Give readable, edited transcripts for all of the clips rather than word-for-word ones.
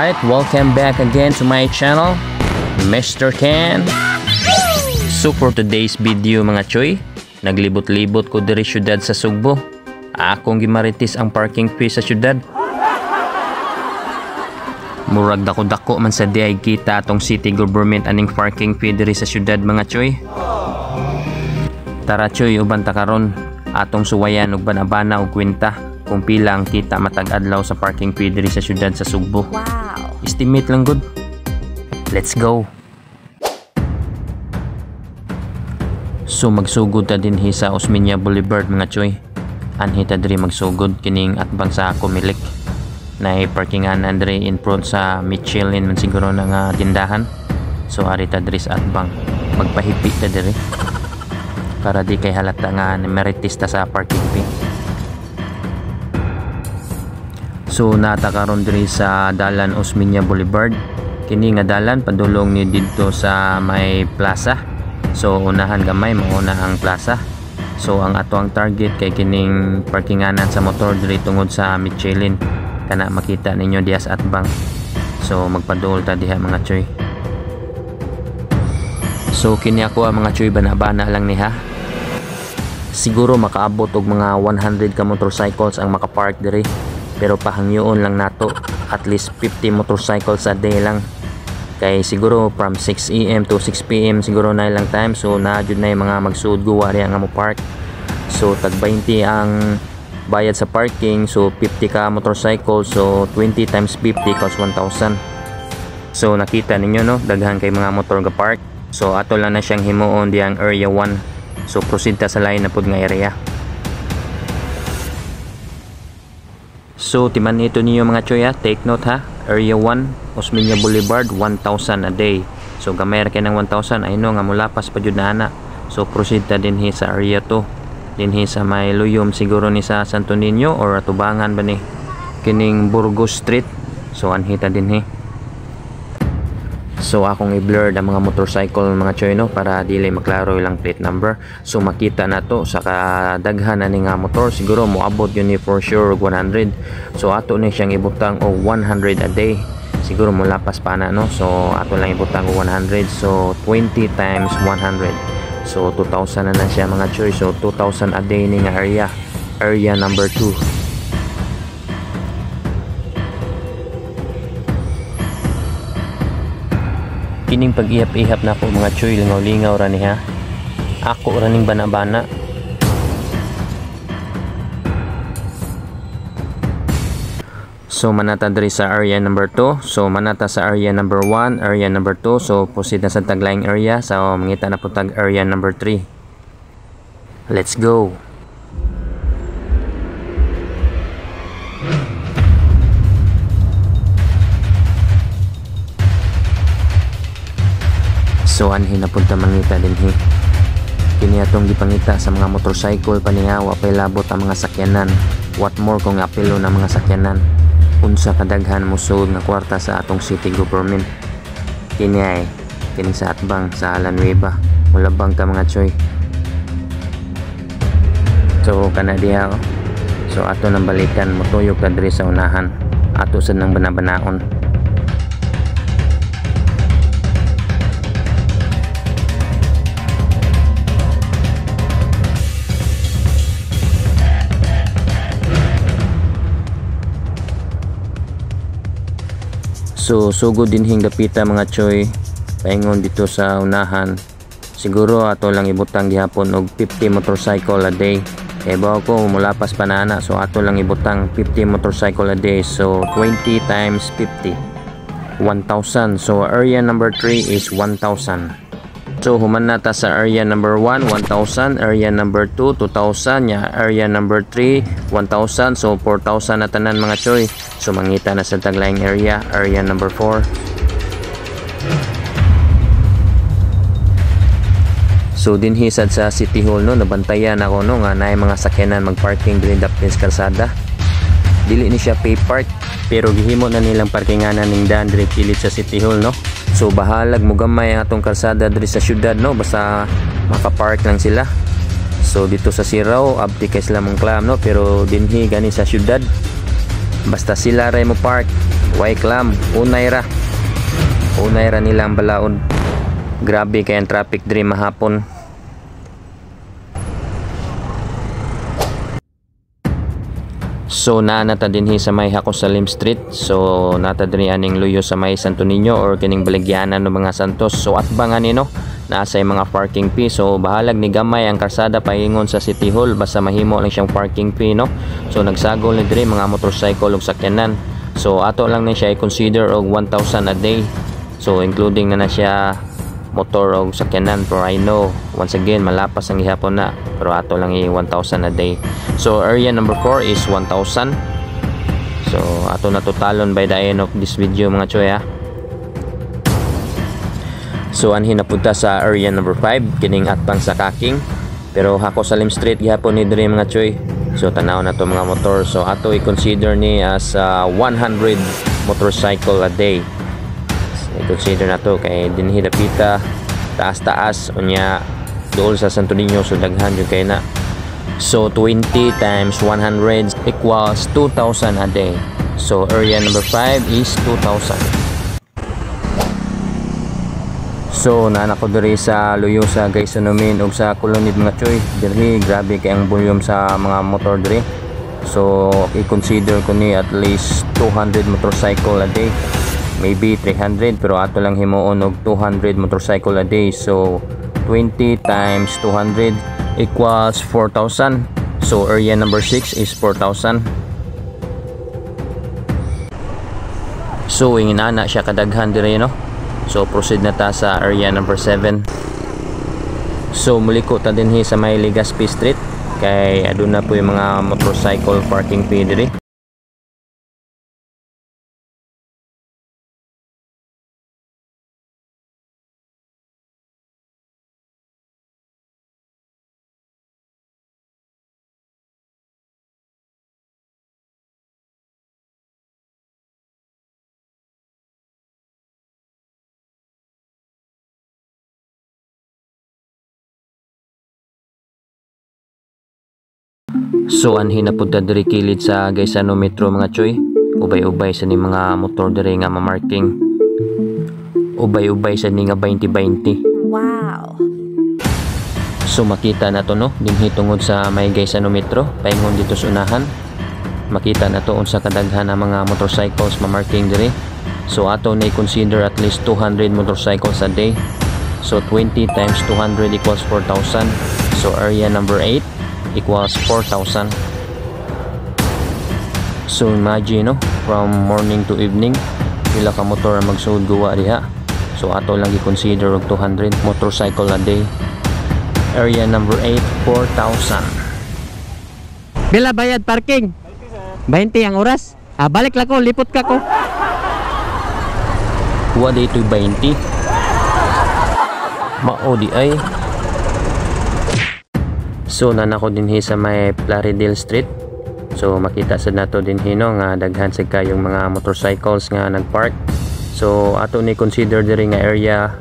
Alright, welcome back again to my channel, Mr. Ken. So for today's video mga choy, naglibot-libot ko diri syudad sa Sugbo. Akong gimaritis ang parking fee sa syudad. Murag dako-dako man sa diay kita atong city government aning parking fee diri sa syudad mga choy. Tara choy, uban ta karon atong suwayan og banabana og kwenta kung pila ang kita matag adlaw sa parking fee diri sa syudad sa Sugbo. Wow. Estimate lang good. Let's go. So magsugod ta dinhi sa Osmeña Boulevard mga choy. Anhi ta diri magsugod kining atbang sa Comelec. Naay parkinganan diri in front sa Michelin man siguro na nga tindahan. So ari ta diri sa atbang. Magpahipi ta diri para di kay halata nga meritista sa parking fee. So nata karon diri sa dalan Osmeña Boulevard. Kini nga dalan padulong ni didto sa may plaza. So unahan gamay mauna ang plaza. So ang ato ang target kay kining parkinganan sa motor diri tungod sa Michelin. Kana makita ninyo diha sa atbang. So magpadul ta diha mga choy. So kini ako mga choy bana-bana lang niha. Siguro makaabot og mga 100 ka motorcycles ang makapark diri. Pero pahangyoon lang nato at least 50 motorcycles a day lang. Kay siguro from 6 AM to 6 PM siguro na ilang time. So na jud na yung mga magsuod guwa riya nga mo park. So tag 20 ang bayad sa parking. So 50 ka motorcycle. So 20 times 50 costs 1,000. So nakita ninyo no, daghan kay mga motor ga park. So ato lang na siyang himuon diyang area 1. So proceed ta sa lain na pud nga area. So timan ito niyo mga choy ha, take note ha. Area 1 Osmeña Boulevard 1,000 a day. So gamay ra kay ng 1,000 ay no nga mulapas pa jud na ana. So proceed ta dinhi sa area 2. Dinhi sa may luyom siguro ni sa Santo Niño or atubangan ba ni kining Burgos Street. So anhi ta dinhi. So akong i-blur ang mga motorcycle mga choy no para dili maklaro ilang plate number. So makita na to sa kadaghan ani nga motor siguro moabot yun ni for sure 100. So ato ni siyang ibutang og 100 a day. Siguro molapas pa na no. So ato lang ibutang og 100. So 20 times 100. So 2,000 na siya mga choy. So 2,000 a day ni nga area. Area number 2. Kining pag-ihap-ihap na ako mga choy, lingaw-lingaw ra niha. Ako ra ning bana-bana. So manata diri sa area number 2. So manata sa area number 1, area number 2. So proceed na sa taglaing area. So mangita na po tag area number 3. Let's go. So anhi na punta mangita dinhi. Kini atong gipangita sa mga motorcycle paniha wa pay labot ang mga sakyanan. What more kung apelo ng mga sakyanan. Unsa kadaghan musud nga kwarta sa atong city government. Kini ay kini sa atbang sa Ala Nueva. Mulabang ta mga choy. So kana diha oh. So ato nang balikan motuyok ta diri sa unahan. Ato sad nang banabanaon. So sugod dinhing dapita mga choy. Paingon dito sa unahan. Siguro ato lang ibutang gihapon og 50 motorcycle a day. Kay bawo ko mulapas pa na ana. So ato lang ibutang 50 motorcycle a day. So 20 times 50 1,000. So area number 3 is 1,000. So human nata sa area number 1 1,000, area number 2 2,000, nya area number 3 1,000. So 4,000 na tanan mga choy. So mangita na sa taglaing area, area number 4. So dinhi sad sa City Hall no nabantayan ako no nga naay mga sakyanan magparking diri dapit sa kalsada. Dili ni siya pay park pero gihimo na nilang parkinganan ning daan diri kilid sa City Hall no. So bahalag mo gamay ang atong kalsada diri sa syudad no basta makapark lang sila. So dito sa Sirao abdi kay sila mangklam no pero dinhi gani sa syudad Basta sila ray mo park, way klam, unay ra nila ang balaod. Grabe kay ang traffic diri mahapon. So nata dinhi sa may Hacosalim Street. So nata dinhi aning luyo sa may Santo Niño or kining baligyanan ng mga Santos. So atbangan ni no nasa mga parking fee. So bahalag ni gamay ang karsada paingon sa City Hall basta mahimo lang siyang parking fee no. So nagsagol ni diri mga motorcycle ug sakyanan. So ato lang ni siya i-consider og 1,000 a day. So including na siya motor o sakyanan, pero I know once again malapas ang gihapon na, pero ato lang i 1,000 a day. So area number 4 is 1,000. So ato na totalon by the end of this video mga choy ha. So anhin na punta sa area number 5 kining atbang sa Kaking, pero Hacosalim Street gihapon ni diri mga choy. So tanaw na to mga motor. So ato i-consider ni as 100 motorcycle a day. I-consider na to kay dinhi dapita taas unya dool sa Santo Niño, so daghan yung kay na. So 20 times 100 equals 2,000 a day. So area number 5 is 2,000. So nana ko diri sa luyo sa Gaysonomin ug sa Colonid mga choy. Diri grabe kay ang volume sa mga motor diri. So i-consider ko ni at least 200 motorcycle a day. Maybe 300, pero ato lang himuon og 200 motorcycle a day. So 20 times 200 equals 4,000. So area number 6 is 4,000. So ingin ana siya kadaghan dire no. So proceed na ta sa area number 7. So muliko ta dinhi sa may Legazpi Street kay aduna po yung mga motorcycle parking fee dire. So anhin na punta diri kilid sa Gaisano Metro mga choy. Ubay-ubay sa ni mga motor diri nga ma-marking. Ubay-ubay sa ni nga 2020. Wow. So makita na to no dinhi tungod sa may Gaisano Metro paingon dito sa unahan. Makita na to unsa kadaghan ang mga motorcycles ma-marking diri. So ato na i-consider at least 200 motorcycles a day. So 20 times 200 equals 4,000. So area number 8 equals 4,000. So imagine no, from morning to evening pila ka motor ang magsuod guwa diha. So ato lang i-consider og 200 motorcycle a day. Area number 8, 4,000. Bila bayad parking? 20 ang oras. Balik lang ko, lipot ka ko. Kuha dito 20. Mao di ay. So nanako dinhi sa may Plaridel Street. So makita sad nato dinhi no nga daghan sad kayong mga motorcycles nga nagpark. So ato ni consider diri nga area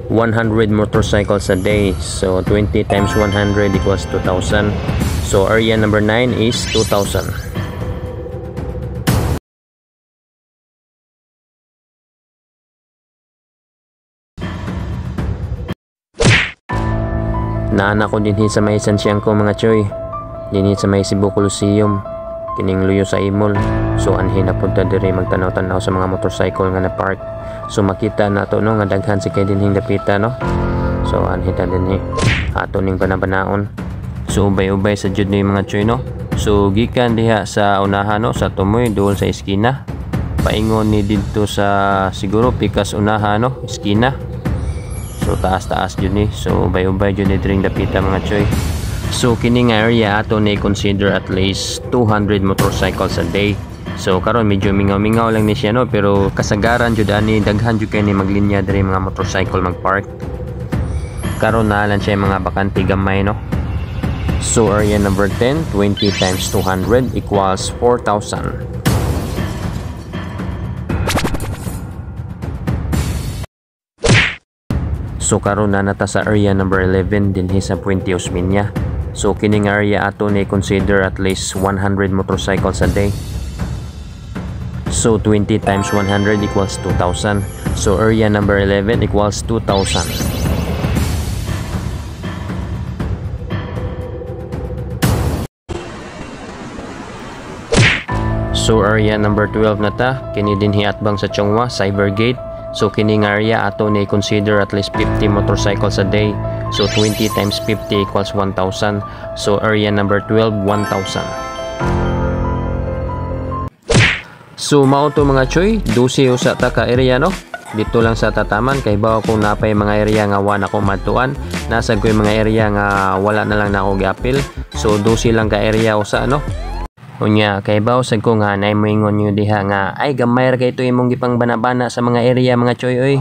100 motorcycles a day. So 20 times 100 equals 2,000. So area number 9 is 2,000. Naana ko dinhi sa may Santiago mga choy. Dinhi sa may Cebu Coliseum. Kining luyo sa Imol. So anhin na punta diri magtanaw-tanaw sa mga motorcycle nga na park. So makita na to no nga daghan si kay dinhing dapita no. So anhin ta dinhi ato ning banabanaon. So ubay-ubay sa jud ni mga choy no. So gikan diha sa unahan no sa tumoy duol sa eskina. Paingon ni didto sa siguro pikas unahan no, eskina. So taas-taas jud ni. So ubay-ubay jud ni dring dapita mga choy. So kini nga area ato ni consider at least 200 motorcycles a day. So karon medyo mingaw-mingaw lang ni siya no, pero kasagaran jud ani daghan jud kay ni maglinya diri mga motorcycle magpark. Karon na lang siya mga bakante gamay no. So area number 10, 20 times 200 equals 4,000. So karon na nata sa area number 11 dinhi sa Puente Osmeña. So kining area ato ni consider at least 100 motorcycles a day. So 20 times 100 equals 2,000. So area number 11 equals 2,000. So area number 12 na ta, kini din hiatbang sa Chongwa, Cybergate. So kining area ato ni consider at least 50 motorcycles a day. So 20 times 50 equals 1,000. So area number 12, 1,000. So mao to mga choy, 12 usa ta ka area no. Dito lang sa tataman kay bawo kung napay mga area nga wala ako matuan, nasa ko mga area nga wala na lang na ako giapil. So 12 lang ka area usa no. Unya kay bawo sad ko nga nay moingon nyo diha nga ay gamay ra kay to imong gipang banabana sa mga area mga choy oy.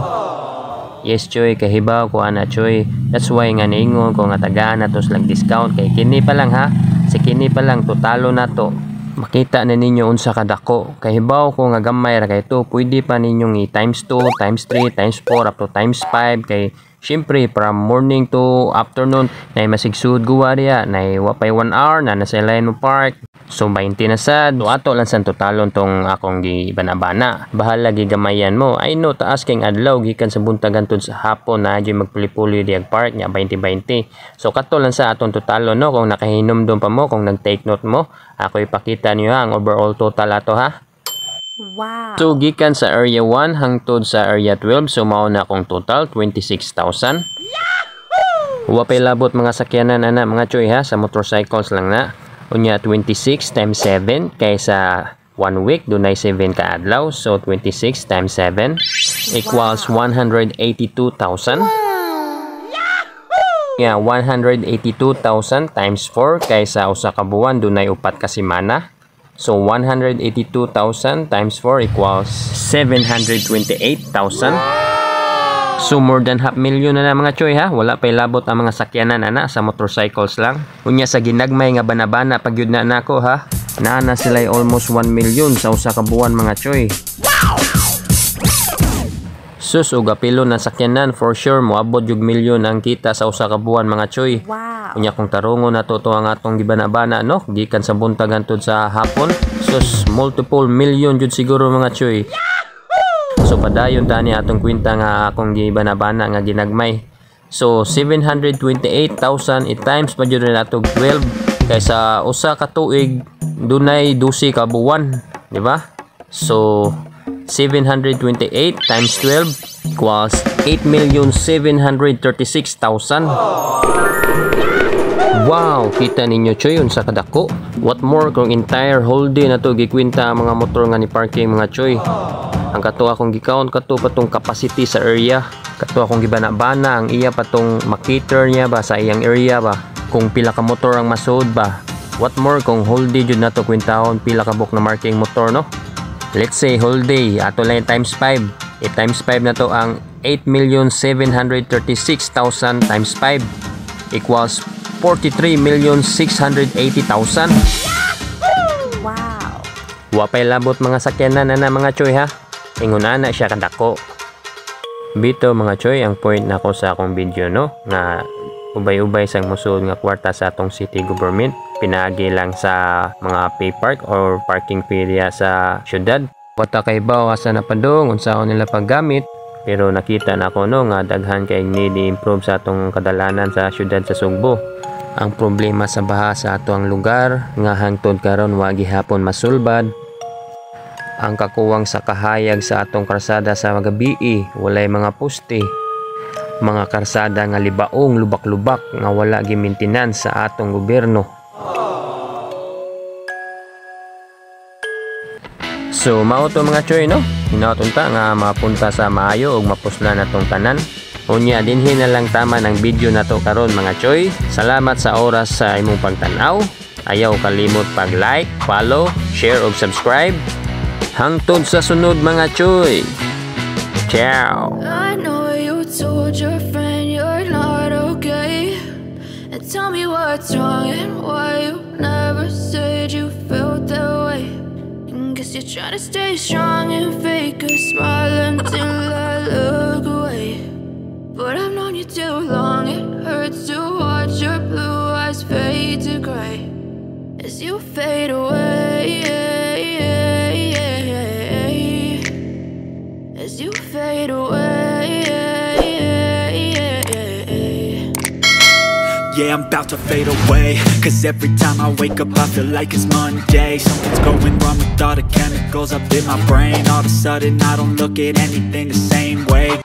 Yes choy, kay hibaw ko ana choy. That's why nga niingon ko nga tagaan na tos lang discount kay kini pa lang ha. Si kini pa lang totalo na to. Makita na ninyo unsa kadako. Kay hibaw ko nga gamay ra kay to, pwede pa ninyong i times 2, times 3, times 4 up to times 5 kay syempre from morning to afternoon nay masigsud guwa diya nay wapay 1 hour na nasa line mo park. So 20 na sad. So ato lang sa totalon tong akong gibanabana. Bahala gigamayan mo. I know taas kay adlaw gikan sa buntagan tud sa hapon na di magpuli-puli diag park nya 20-20. So kato lang sa aton totalon no kung nakahinom pa mo, kung nag-take note mo, ako ipakita niyo ang overall total ato ha. Wow. So gikan sa area 1 hangtod sa area 12, so mao na akong total 26,000. Wapay labot mga sakyanan ana mga choy ha, sa motorcycles lang na. Unya 26 times 7 kaysa 1 week dunay 7 ka adlaw, so 26 times 7 equals 182,000. Yeah, 182,000 times 4 kaysa usa ka buwan dunay 4 ka semana. So 182,000 times 4 equals 728,000. So more than half million na mga choy ha. Wala pay labot ang mga sakyanan ana sa motorcycles lang. Unya sa ginagmay nga banabana pagyud na nako ha. Naana sila almost 1 million sa usa ka buwan mga choy. Sus og apilo na sakyanan for sure moabot jug milyon ang kita sa usa ka buwan mga choy. Wow. Unya kung tarungon nato to ang atong gibanabana no, gikan sa buntagan tud sa hapon. Sus multiple million jud siguro mga choy. So padayon tani atong kwenta nga akong gibanabana nga ginagmay. So 728,000 i-times pa jud nato 12 kaysa usa ka tuig dunay 12 ka buwan, di ba? So 728 times 12 equals 8,736,000. Wow, kita ninyo choy unsa kadako. What more kung entire whole day na to gikwenta ang mga motor nga ni parking mga choy. Ang kato akong gikaunt kato patong capacity sa area. Kato akong gibanabana ang iya patong makiter niya ba sa iyang area ba. Kung pila ka motor ang masud ba. What more kung whole day jud nato kwentahon pila ka book na marking motor no. Let's say whole day ato lang times 5. I-times 5 na to ang 8,736,000 times 5 equals 43,680,000. Wow. Wapay labot mga sakyanan na mga choy ha. Inguna na siya kadako. Bito mga choy ang point nako sa akong video no nga ubay-ubay sang musud nga kwarta sa atong city government pinaagi lang sa mga pay park or parking area sa syudad. Wata kay baw asa na padong unsaon nila paggamit pero nakita na ako no nga daghan kay need i-improve sa atong kadalanan sa syudad sa Sugbo. Ang problema sa baha sa atong lugar nga hangtod karon wa gihapon masulbad. Ang kakuwang sa kahayag sa atong karsada sa gabi walay mga poste. Mga karsada nga libaong lubak-lubak nga wala gi-maintenance sa atong gobyerno. So mao to mga choy no. Hinaut unta nga mapunta sa maayo ug mapuslan natong tanan. Unya dinhi na lang tama ng video nato karon mga choy. Salamat sa oras sa imong pagtan-aw. Ayaw kalimot pag-like, follow, share ug subscribe. Hangtod sa sunod mga choy. Ciao. I know you told your friend you're not okay, and tell me what's wrong and why you never said you felt that way. And guess you're trying to stay strong and fake a smile until I look away. But I've known you too long, it hurts to watch your blue eyes fade to gray as you fade away. Yeah, I'm about to fade away, cause every time I wake up I feel like it's Monday. Something's going wrong with all the chemicals up in my brain. All of a sudden I don't look at anything the same way.